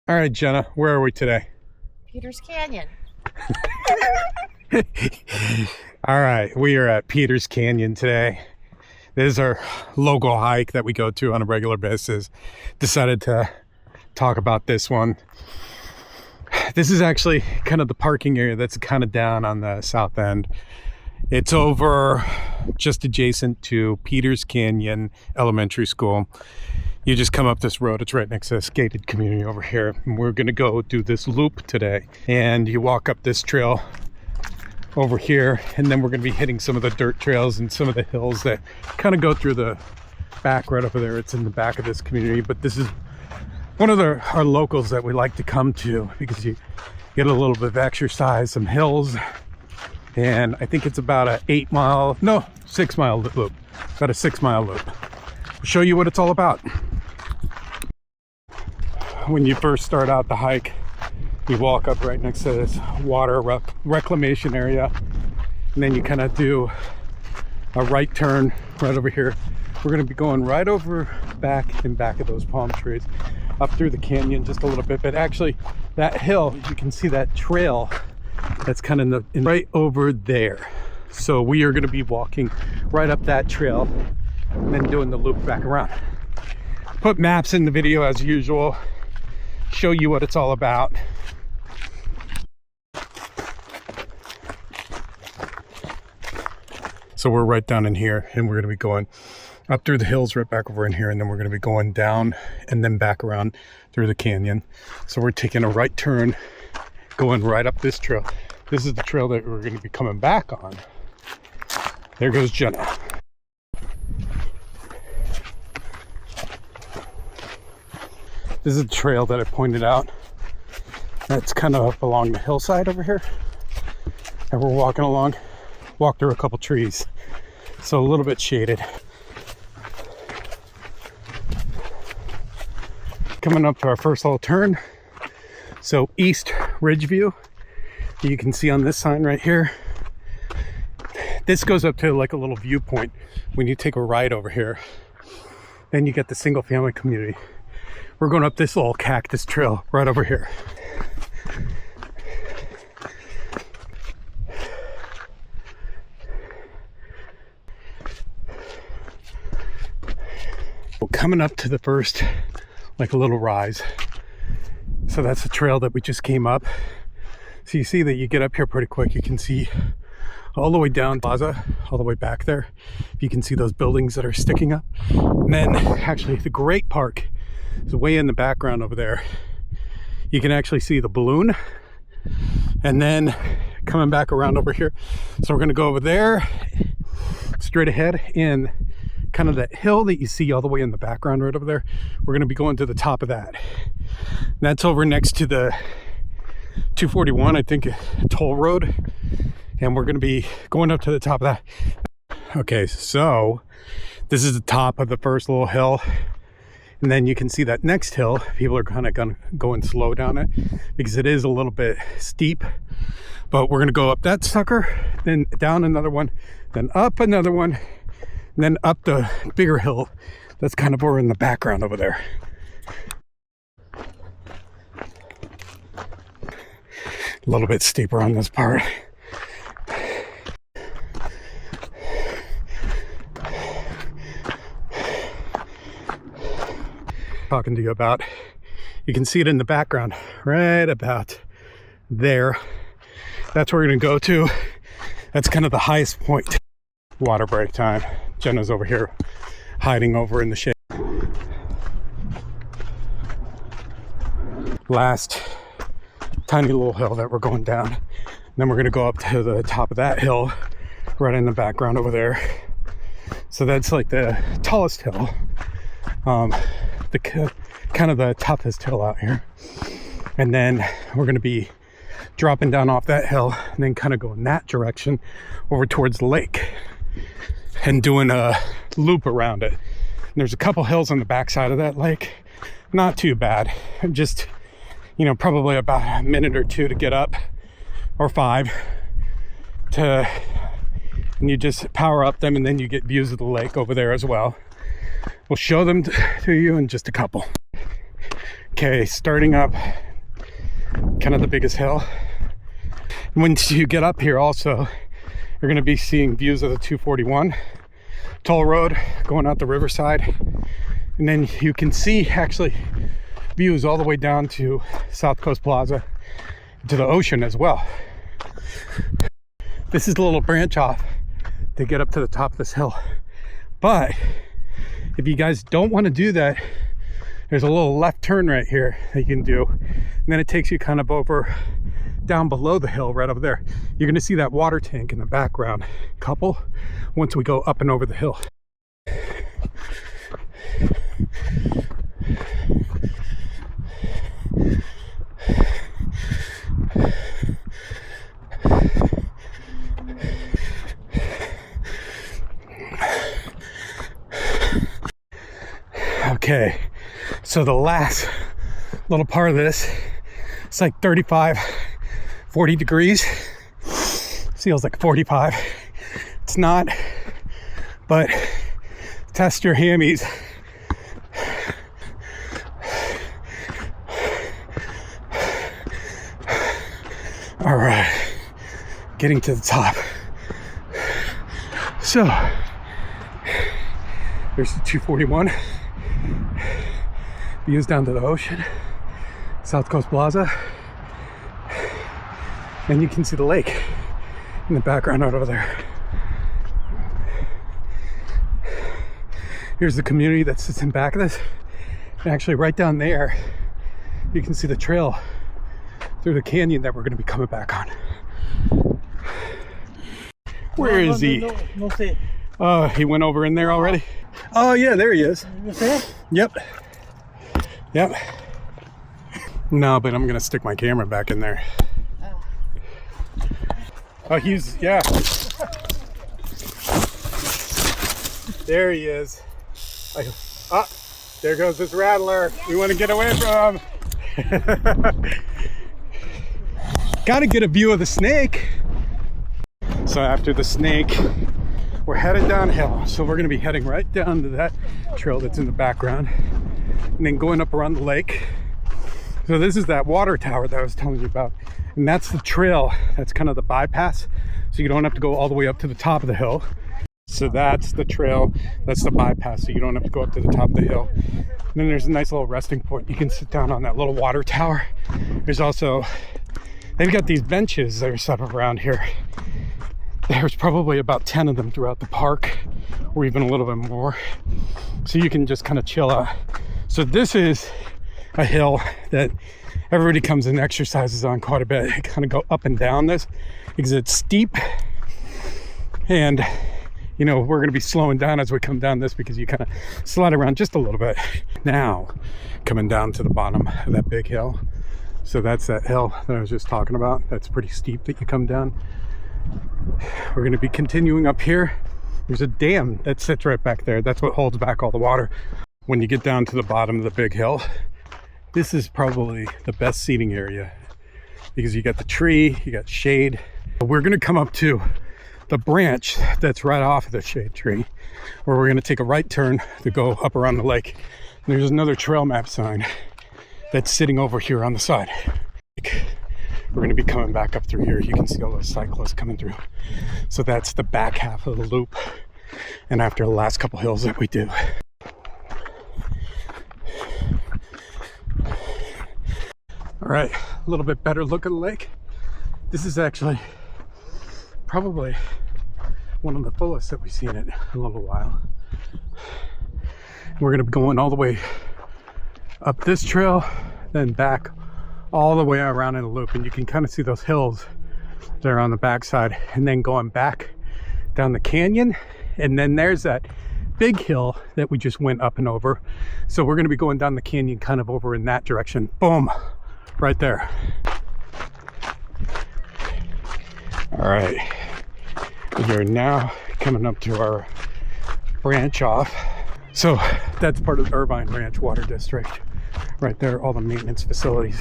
All right, Jenna, where are we today? Peters Canyon. All right, we are at Peters Canyon today. This is our local hike that we go to on a regular basis. Decided to talk about this one. This is actually kind of the parking area that's kind of down on the south end. It's over just adjacent to Peters Canyon Elementary School. You just come up this road, it's right next to this gated community over here. And we're gonna go do this loop today. And you walk up this trail over here, and then we're gonna be hitting some of the dirt trails and some of the hills that kind of go through the back right over there. It's in the back of this community, but this is one of our locals that we like to come to because you get a little bit of exercise, some hills, and I think it's about a 6 mile loop, about a 6 mile loop. I'll show you what it's all about. When you first start out the hike, you walk up right next to this water reclamation area, and then you kind of do a right turn right over here. We're going to be going right over back of those palm trees up through the canyon just a little bit, but actually that hill, you can see that trail that's kind of right over there. So we are going to be walking right up that trail and then doing the loop back around. Put maps in the video as usual, show you what it's all about. So we're right down in here, and we're going to be going up through the hills right back over in here, and then we're going to be going down and then back around through the canyon. So we're taking a right turn, going right up this trail. This is the trail that we're going to be coming back on. There goes Jenna. This is the trail that I pointed out. That's kind of up along the hillside over here. And we're walking along, walk through a couple trees. So a little bit shaded. Coming up to our first little turn. So East Ridgeview, you can see on this sign right here. This goes up to like a little viewpoint when you take a ride over here. Then you get the single family community. We're going up this little cactus trail right over here. We're coming up to the first, like a little rise. So that's the trail that we just came up. So you see that you get up here pretty quick. You can see all the way down Plaza, all the way back there. You can see those buildings that are sticking up. And then actually the Great Park is way in the background over there. You can actually see the balloon. And then coming back around over here. So we're gonna go over there, straight ahead, and kind of that hill that you see all the way in the background right over there. We're gonna be going to the top of that. And that's over next to the 241, I think, toll road. And we're gonna be going up to the top of that. Okay, so this is the top of the first little hill. And then you can see that next hill, people are kind of gonna go and slow down it because it is a little bit steep. But we're gonna go up that sucker, then down another one, then up another one, and then up the bigger hill that's kind of over in the background over there. A little bit steeper on this part. Talking to you about, you can see it in the background right about there. That's where we're gonna go to. That's kind of the highest point. Water break time. Jenna's over here hiding over in the shade. Last tiny little hill that we're going down. And then we're gonna go up to the top of that hill right in the background over there. So that's like the tallest hill. Kind of the toughest hill out here. And then we're going to be dropping down off that hill and then kind of going that direction over towards the lake and doing a loop around it. And there's a couple hills on the backside of that lake. Not too bad. Just, probably about a minute or two to get up, or 5 to, and you just power up them, and then you get views of the lake over there as well. We'll show them to you in just a couple. Okay, starting up kind of the biggest hill. Once you get up here also, you're going to be seeing views of the 241 toll road going out the riverside. And then you can see actually views all the way down to South Coast Plaza, to the ocean as well. This is a little branch off to get up to the top of this hill. But if you guys don't want to do that, there's a little left turn right here that you can do. And then it takes you kind of over down below the hill right over there. You're going to see that water tank in the background couple once we go up and over the hill. Okay, so the last little part of this, it's like 35, 40 degrees. Feels like 45. It's not, but test your hammies. All right, getting to the top. So, there's the 241. Views down to the ocean, South Coast Plaza. And you can see the lake in the background out over there. Here's the community that sits in back of this. And actually right down there, you can see the trail through the canyon that we're going to be coming back on. Where is he? Oh, he went over in there already? Oh yeah, there he is. Yep. Yep. No, but I'm gonna stick my camera back in there. Oh, he's, yeah. There he is. Ah, there goes this rattler. We want to get away from him. Gotta get a view of the snake. So after the snake, we're headed downhill. So we're gonna be heading right down to that trail that's in the background and then going up around the lake. So this is that water tower that I was telling you about. And that's the trail, that's kind of the bypass. So you don't have to go all the way up to the top of the hill. So that's the trail, that's the bypass. So you don't have to go up to the top of the hill. And then there's a nice little resting point. You can sit down on that little water tower. There's also, they've got these benches that are set up around here. There's probably about 10 of them throughout the park, or even a little bit more. So you can just kind of chill out. So this is a hill that everybody comes and exercises on quite a bit. Kind of go up and down this because it's steep. And, you know, we're going to be slowing down as we come down this because you kind of slide around just a little bit. Now, coming down to the bottom of that big hill. So that's that hill that I was just talking about. That's pretty steep that you come down. We're going to be continuing up here. There's a dam that sits right back there. That's what holds back all the water. When you get down to the bottom of the big hill, this is probably the best seating area because you got the tree, you got shade. We're going to come up to the branch that's right off of the shade tree, where we're going to take a right turn to go up around the lake. And there's another trail map sign that's sitting over here on the side. We're going to be coming back up through here. You can see all those cyclists coming through. So that's the back half of the loop. And after the last couple hills that we do. All right, a little bit better look at the lake. This is actually probably one of the fullest that we've seen it in a little while. We're going to be going all the way up this trail, then back all the way around in a loop, and you can kind of see those hills that are on the backside, and then going back down the canyon, and then there's that big hill that we just went up and over. So we're going to be going down the canyon kind of over in that direction. Boom, right there. All right, we are now coming up to our branch off. So that's part of the Irvine Ranch Water District right there, all the maintenance facilities.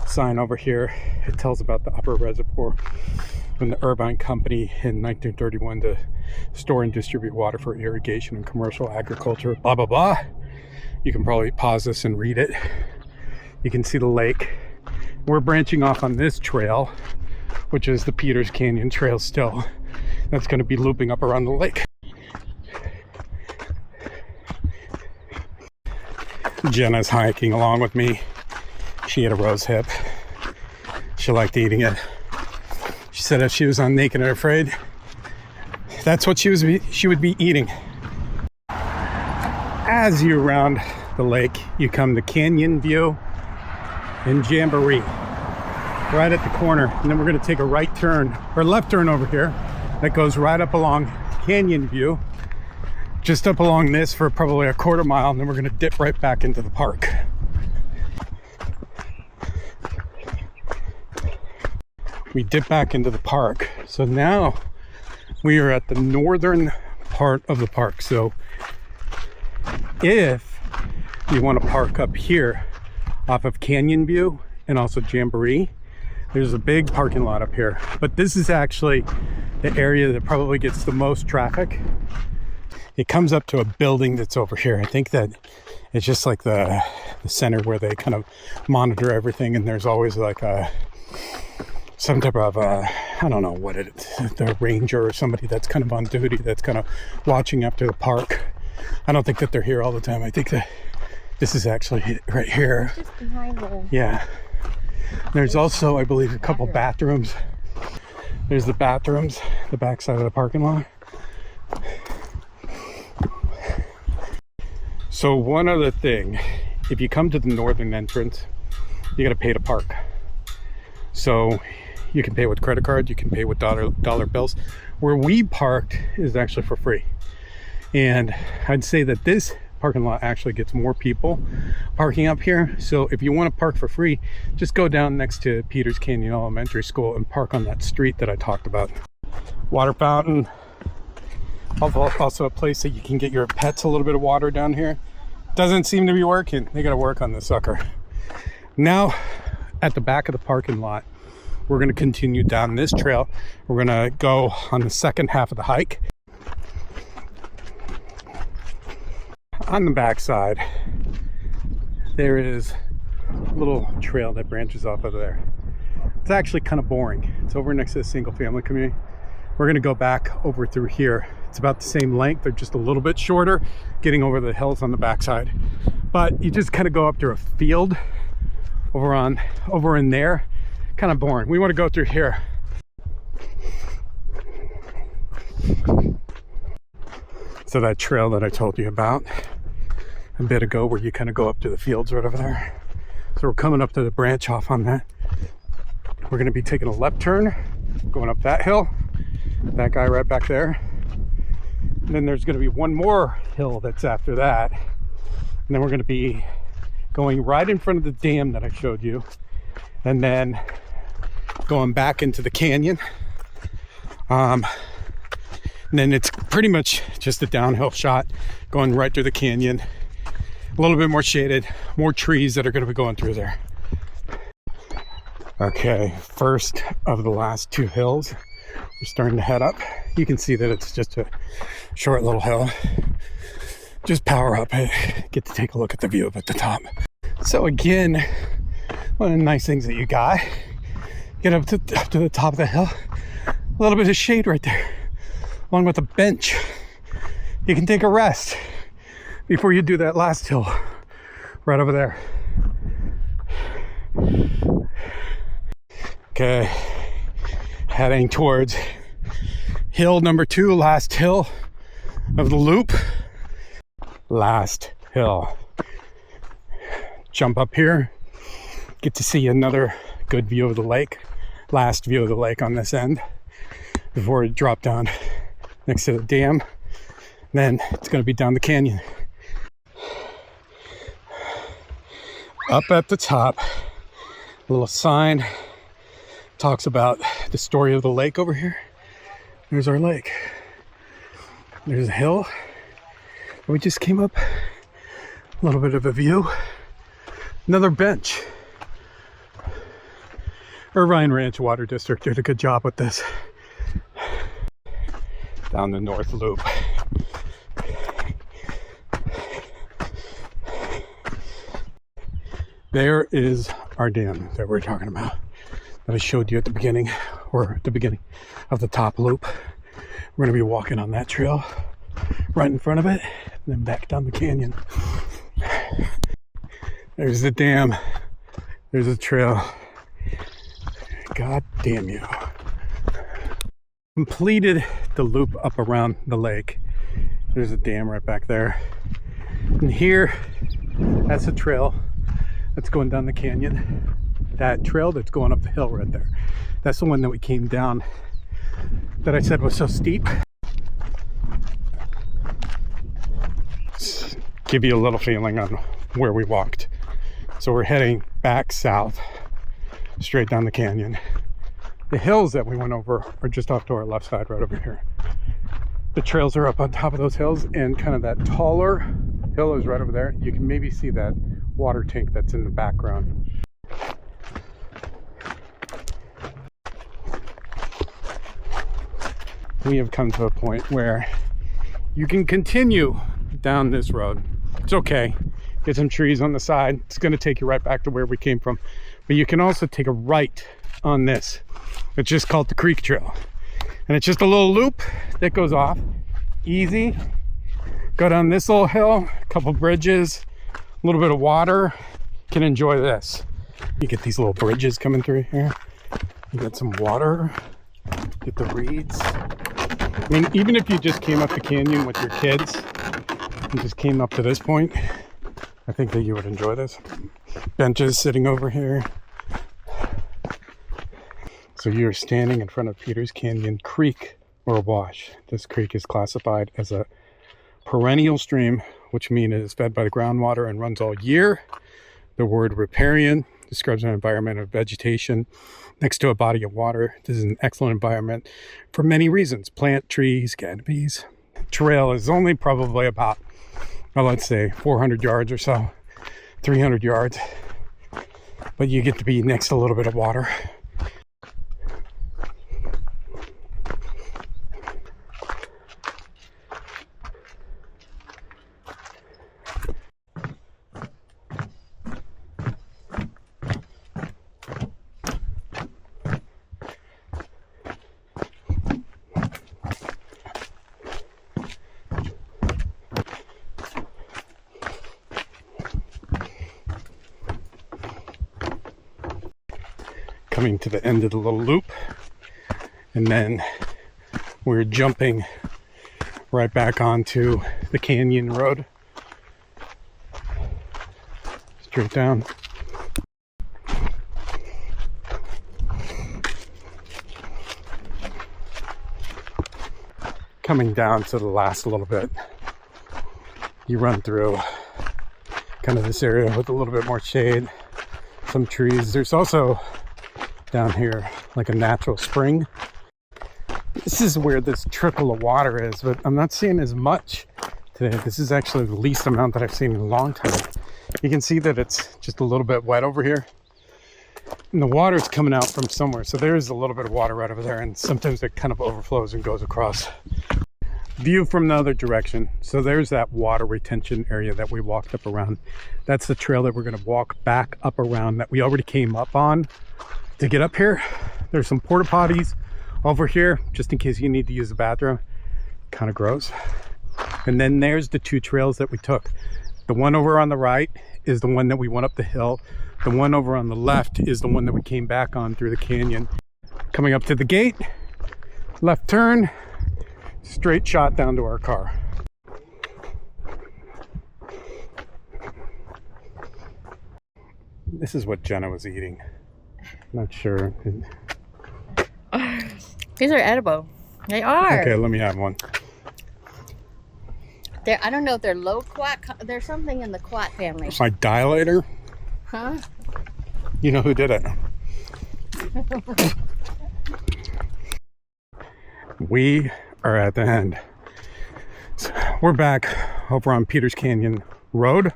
Sign over here, it tells about the upper reservoir when the Irvine Company in 1931 to store and distribute water for irrigation and commercial agriculture, blah blah blah. You can probably pause this and read it. You can see the lake. We're branching off on this trail, which is the Peters Canyon Trail still. That's going to be looping up around the lake. Jenna's hiking along with me. She ate a rose hip. She liked eating it. She said if she was on Naked and Afraid, that's what she would be eating. As you round the lake, you come to Canyon View and Jamboree, right at the corner. And then we're going to take a right turn, or left turn over here, that goes right up along Canyon View, just up along this for probably a quarter mile, and then we're going to dip right back into the park. We dip back into the park. So now we are at the northern part of the park. So if you want to park up here off of Canyon View and also Jamboree, there's a big parking lot up here. But this is actually the area that probably gets the most traffic. It comes up to a building that's over here. I think that it's just like the center where they kind of monitor everything, and there's always like some type of I don't know what it is, the ranger or somebody that's kind of on duty, that's kind of watching after the park. I don't think that they're here all the time. I think that this is actually right here. Just behind the... Yeah. There's also, I believe, a couple bathrooms. There's the bathrooms, the backside of the parking lot. So one other thing, if you come to the northern entrance, you got to pay to park. So you can pay with credit card, you can pay with dollar bills. Where we parked is actually for free. And I'd say that this parking lot actually gets more people parking up here. So if you want to park for free, just go down next to Peters Canyon Elementary School and park on that street that I talked about. Water fountain. Also a place that you can get your pets a little bit of water down here. Doesn't seem to be working. They got to work on this sucker. Now at the back of the parking lot, we're going to continue down this trail. We're going to go on the second half of the hike. On the backside, there is a little trail that branches off of there. It's actually kind of boring. It's over next to the single family community. We're going to go back over through here. It's about the same length. They're just a little bit shorter, getting over the hills on the backside. But you just kind of go up through a field over in there. Kind of boring. We want to go through here. So that trail that I told you about a bit ago, where you kind of go up to the fields right over there. So we're coming up to the branch off on that. We're going to be taking a left turn, going up that hill. That guy right back there. And then there's going to be one more hill that's after that. And then we're going to be going right in front of the dam that I showed you. And then going back into the canyon. And then it's pretty much just a downhill shot going right through the canyon. A little bit more shaded, more trees that are going to be going through there. Okay, first of the last two hills. We're starting to head up. You can see that it's just a short little hill. Just power up, get to take a look at the view up at the top. So again, one of the nice things that you got, get up to the top of the hill, a little bit of shade right there, along with a bench. You can take a rest before you do that last hill right over there. Okay, heading towards hill number 2, last hill of the loop. Last hill. Jump up here, get to see another good view of the lake. Last view of the lake on this end before it dropped down next to the dam. Then it's going to be down the canyon. Up at the top, a little sign talks about the story of the lake over here. There's our lake. There's a hill. We just came up. A little bit of a view. Another bench. Irvine Ranch Water District did a good job with this. Down the north loop. There is our dam that we're talking about, that I showed you at the beginning, or at the beginning of the top loop. We're gonna be walking on that trail right in front of it, and then back down the canyon. There's the dam. There's the trail. God damn you. Completed the loop up around the lake. There's a dam right back there. And here, that's the trail that's going down the canyon. That trail that's going up the hill right there. That's the one that we came down that I said was so steep. Just give you a little feeling on where we walked. So we're heading back south, straight down the canyon. The hills that we went over are just off to our left side, right over here. The trails are up on top of those hills, and kind of that taller hill is right over there. You can maybe see that water tank that's in the background. We have come to a point where you can continue down this road. It's okay. Get some trees on the side. It's going to take you right back to where we came from. But you can also take a right on this. It's just called the Creek Trail. And it's just a little loop that goes off. Easy. Go down this little hill, a couple bridges, a little bit of water. You can enjoy this. You get these little bridges coming through here. You got some water. Get the reeds. I mean, even if you just came up the canyon with your kids and just came up to this point, I think that you would enjoy this. Benches sitting over here. So you're standing in front of Peters Canyon Creek, or wash. This creek is classified as a perennial stream, which means it is fed by the groundwater and runs all year. The word riparian describes an environment of vegetation next to a body of water. This is an excellent environment for many reasons. Plant, trees, canopies. Trail is only probably about, well, let's say 400 yards or so, 300 yards. But you get to be next to a little bit of water. Coming to the end of the little loop, and then we're jumping right back onto the canyon road, straight down. Coming down to the last little bit, you run through kind of this area with a little bit more shade, some trees. There's also down here like a natural spring. This is where this trickle of water is, but I'm not seeing as much today. This is actually the least amount that I've seen in a long time. You can see that it's just a little bit wet over here, and the water is coming out from somewhere. So there is a little bit of water right over there, and sometimes it kind of overflows and goes across. View from the other direction. So there's that water retention area that we walked up around. That's the trail that we're going to walk back up around that we already came up on. To get up here, there's some porta potties over here, just in case you need to use the bathroom. Kind of gross. And then there's the two trails that we took. The one over on the right is the one that we went up the hill. The one over on the left is the one that we came back on through the canyon. Coming up to the gate, left turn, straight shot down to our car. This is what Jenna was eating. Not sure. These are edible. They are. Okay, let me have one. I don't know if they're low quat. There's something in the quat family. My dilator? Huh? You know who did it? We are at the end. So we're back over on Peters Canyon Road.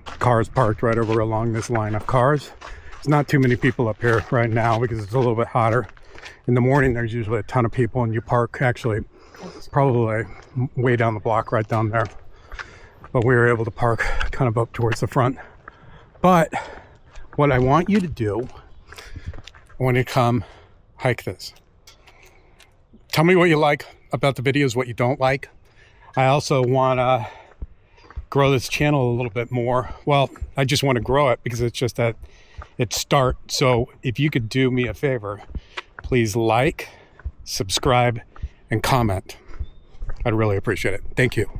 Cars parked right over along this line of cars. There's not too many people up here right now because it's a little bit hotter. In the morning, there's usually a ton of people, and you park actually probably way down the block, right down there. But we were able to park kind of up towards the front But what I want you to do when you come hike this, tell me what you like about the videos, what you don't like. I also want to grow this channel a little bit more. Well, I just want to grow it because it's just at its start. So if you could do me a favor, please like, subscribe, and comment. I'd really appreciate it. Thank you.